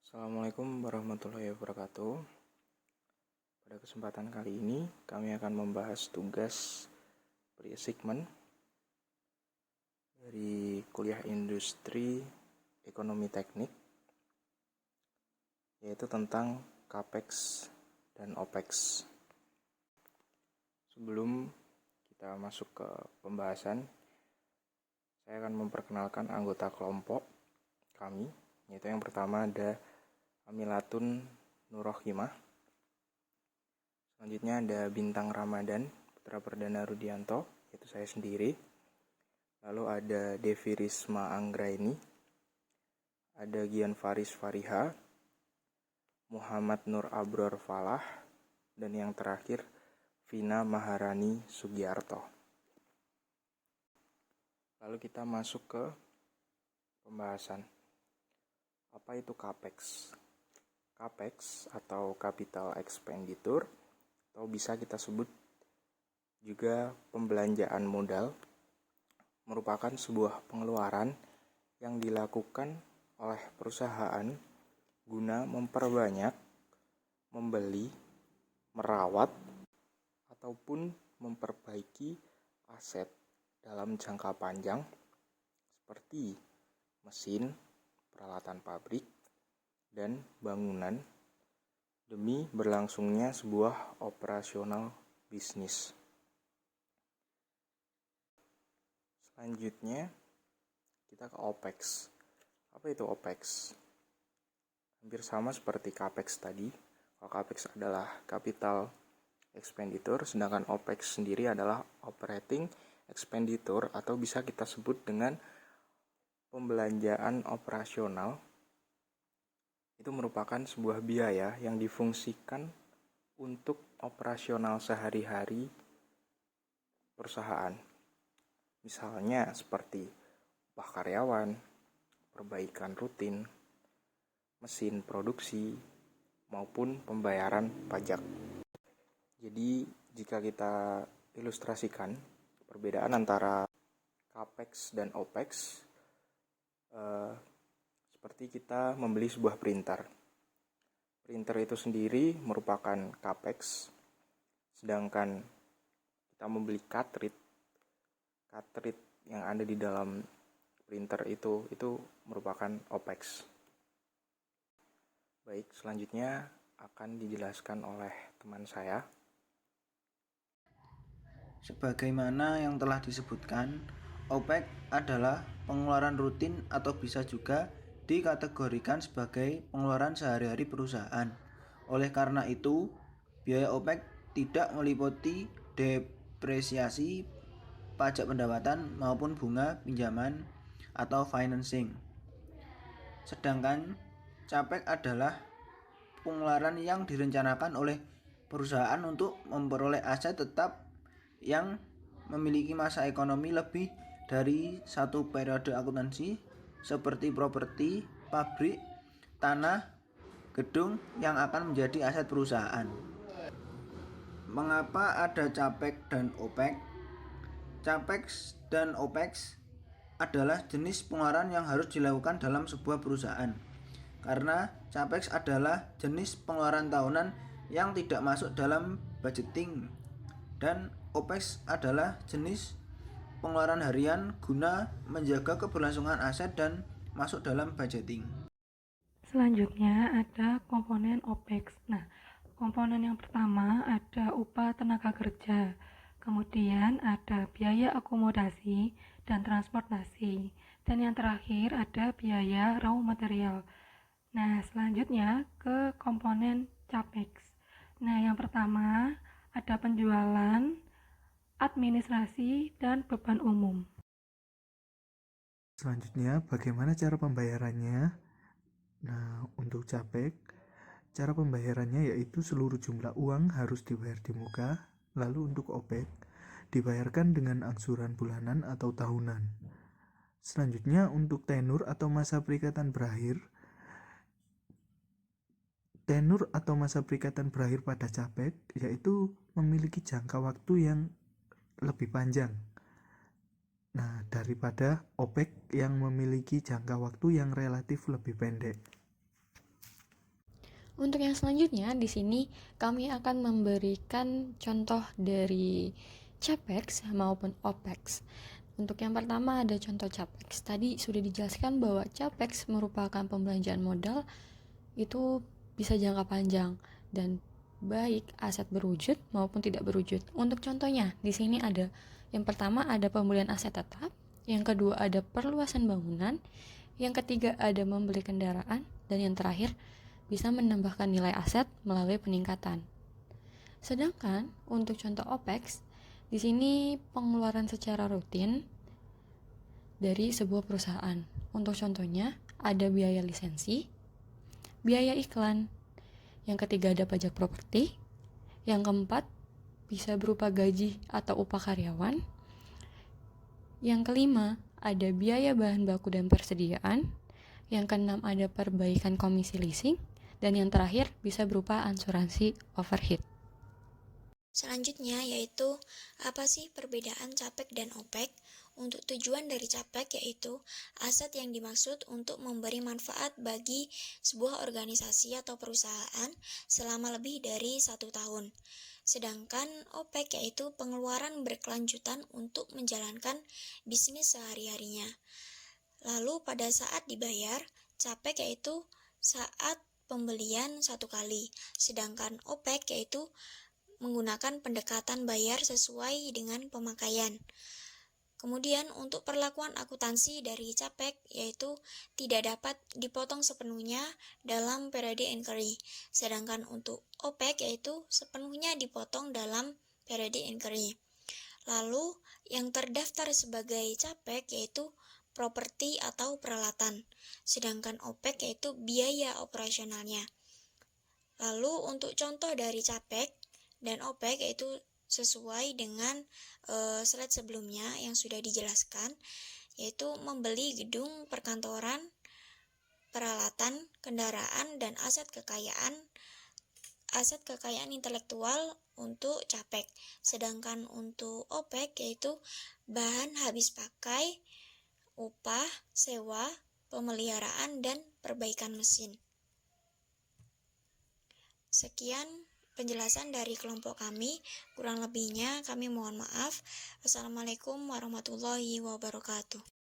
Assalamualaikum warahmatullahi wabarakatuh. Pada kesempatan kali ini kami akan membahas tugas pre-assignment dari kuliah industri ekonomi teknik, yaitu tentang CAPEX dan OPEX. Sebelum kita masuk ke pembahasan, saya akan memperkenalkan anggota kelompok kami, yaitu yang pertama ada Amilatun Nurrohimah. Selanjutnya ada Bintang Ramadan Putra Perdana Rudianto, yaitu saya sendiri. Lalu ada Devi Risma Anggraini, ada Gian Faris Fariha, Muhammad Nur Abror Falah, dan yang terakhir Vina Maharani Sugiarto. Lalu kita masuk ke pembahasan. Apa itu CAPEX? CAPEX atau Capital Expenditure, atau bisa kita sebut juga pembelanjaan modal, merupakan sebuah pengeluaran yang dilakukan oleh perusahaan guna memperbanyak, membeli, merawat, ataupun memperbaiki aset dalam jangka panjang seperti mesin, peralatan pabrik, dan bangunan demi berlangsungnya sebuah operasional bisnis. Selanjutnya kita ke OPEX. Apa itu OPEX? Hampir sama seperti CAPEX tadi. Kalau CAPEX adalah capital expenditure, sedangkan OPEX sendiri adalah operating expenditure, atau bisa kita sebut dengan pembelanjaan operasional. Itu merupakan sebuah biaya yang difungsikan untuk operasional sehari-hari perusahaan. Misalnya seperti upah karyawan, perbaikan rutin, mesin produksi, maupun pembayaran pajak. Jadi jika kita ilustrasikan perbedaan antara CAPEX dan OPEX, seperti kita membeli sebuah printer. Printer itu sendiri merupakan CAPEX, sedangkan kita membeli cartridge yang ada di dalam printer itu merupakan OPEX. Baik, selanjutnya akan dijelaskan oleh teman saya. Sebagaimana yang telah disebutkan, OPEX adalah pengeluaran rutin atau bisa juga dikategorikan sebagai pengeluaran sehari-hari perusahaan. Oleh karena itu, biaya OPEX tidak meliputi depresiasi, pajak pendapatan maupun bunga pinjaman atau financing. Sedangkan CAPEX adalah pengeluaran yang direncanakan oleh perusahaan untuk memperoleh aset tetap yang memiliki masa ekonomi lebih dari satu periode akuntansi, seperti properti, pabrik, tanah, gedung yang akan menjadi aset perusahaan. Mengapa ada CAPEX dan OPEX? CAPEX dan OPEX adalah jenis pengeluaran yang harus dilakukan dalam sebuah perusahaan. Karena CAPEX adalah jenis pengeluaran tahunan yang tidak masuk dalam budgeting, dan OPEX adalah jenis pengeluaran harian guna menjaga keberlangsungan aset dan masuk dalam budgeting. Selanjutnya ada komponen OPEX. Nah, komponen yang pertama ada upah tenaga kerja, kemudian ada biaya akomodasi dan transportasi, dan yang terakhir ada biaya raw material. Nah, selanjutnya ke komponen CAPEX. Nah, yang pertama ada penjualan, administrasi, dan beban umum. Selanjutnya, bagaimana cara pembayarannya? Nah, untuk CAPEX, cara pembayarannya yaitu seluruh jumlah uang harus dibayar di muka. Lalu untuk OPEX, dibayarkan dengan angsuran bulanan atau tahunan. Selanjutnya, untuk tenur atau masa perikatan berakhir. Tenur atau masa perikatan berakhir pada CAPEX yaitu memiliki jangka waktu yang lebih panjang, daripada OPEX yang memiliki jangka waktu yang relatif lebih pendek. Untuk yang selanjutnya, di sini kami akan memberikan contoh dari CAPEX maupun OPEX. Untuk yang pertama ada contoh CAPEX. Tadi sudah dijelaskan bahwa CAPEX merupakan pembelanjaan modal itu bisa jangka panjang dan baik aset berwujud maupun tidak berwujud. Untuk contohnya, di sini ada yang pertama ada pembelian aset tetap, yang kedua ada perluasan bangunan, yang ketiga ada membeli kendaraan, dan yang terakhir bisa menambahkan nilai aset melalui peningkatan. Sedangkan untuk contoh OPEX, di sini pengeluaran secara rutin dari sebuah perusahaan. Untuk contohnya ada biaya lisensi, biaya iklan, yang ketiga ada pajak properti, yang keempat bisa berupa gaji atau upah karyawan, yang kelima ada biaya bahan baku dan persediaan, yang keenam ada perbaikan komisi leasing, dan yang terakhir bisa berupa asuransi overhead. Selanjutnya yaitu apa sih perbedaan CAPEX dan OPEX? Untuk tujuan dari CAPEX yaitu aset yang dimaksud untuk memberi manfaat bagi sebuah organisasi atau perusahaan selama lebih dari 1 tahun. Sedangkan OPEX yaitu pengeluaran berkelanjutan untuk menjalankan bisnis sehari-harinya. Lalu pada saat dibayar, CAPEX yaitu saat pembelian 1 kali, sedangkan OPEX yaitu menggunakan pendekatan bayar sesuai dengan pemakaian. Kemudian untuk perlakuan akuntansi dari CAPEX yaitu tidak dapat dipotong sepenuhnya dalam periode inquiry, sedangkan untuk OPEX yaitu sepenuhnya dipotong dalam periode inquiry. Lalu yang terdaftar sebagai CAPEX yaitu properti atau peralatan, sedangkan OPEX yaitu biaya operasionalnya. Lalu untuk contoh dari CAPEX dan OPEX yaitu sesuai dengan slide sebelumnya yang sudah dijelaskan, yaitu membeli gedung perkantoran, peralatan, kendaraan, dan aset kekayaan intelektual untuk CAPEX. Sedangkan untuk OPEX yaitu bahan habis pakai, upah, sewa, pemeliharaan, dan perbaikan mesin. Sekian penjelasan dari kelompok kami, kurang lebihnya kami mohon maaf. Wassalamualaikum warahmatullahi wabarakatuh.